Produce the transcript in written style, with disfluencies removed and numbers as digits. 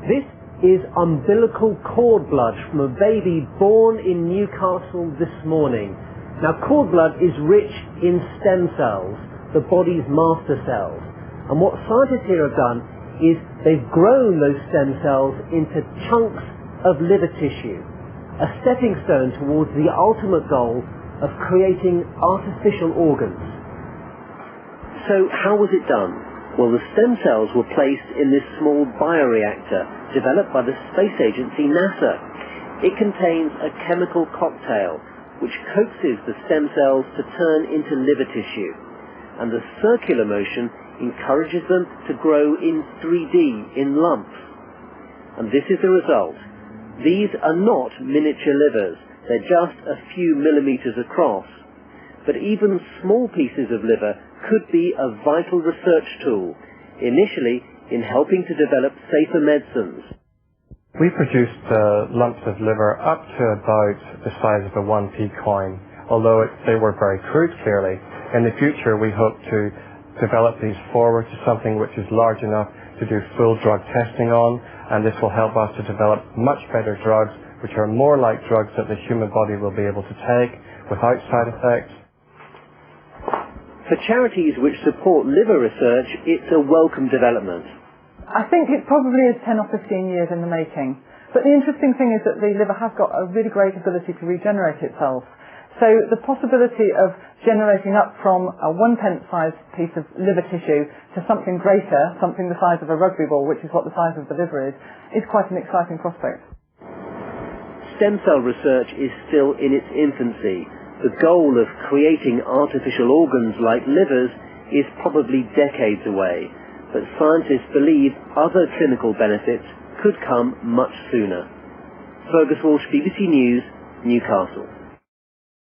This is umbilical cord blood from a baby born in Newcastle this morning. Now, cord blood is rich in stem cells, the body's master cells. And what scientists here have done is they've grown those stem cells into chunks of liver tissue, a stepping stone towards the ultimate goal of creating artificial organs. So how was it done? Well, the stem cells were placed in this small bioreactor developed by the space agency NASA. It contains a chemical cocktail which coaxes the stem cells to turn into liver tissue, and the circular motion encourages them to grow in 3D, in lumps. And this is the result. These are not miniature livers, they're just a few millimeters across. But even small pieces of liver could be a vital research tool, initially in helping to develop safer medicines. We produced lumps of liver up to about the size of a 1p coin, although they were very crude, clearly. In the future, we hope to develop these forward to something which is large enough to do full drug testing on, and this will help us to develop much better drugs, which are more like drugs that the human body will be able to take without side effects. For charities which support liver research, it's a welcome development. I think it probably is 10 or 15 years in the making. But the interesting thing is that the liver has got a really great ability to regenerate itself. So the possibility of generating up from a 1 pence sized piece of liver tissue to something greater, something the size of a rugby ball, which is what the size of the liver is quite an exciting prospect. Stem cell research is still in its infancy. The goal of creating artificial organs like livers is probably decades away, but scientists believe other clinical benefits could come much sooner. Fergus Walsh, BBC News, Newcastle.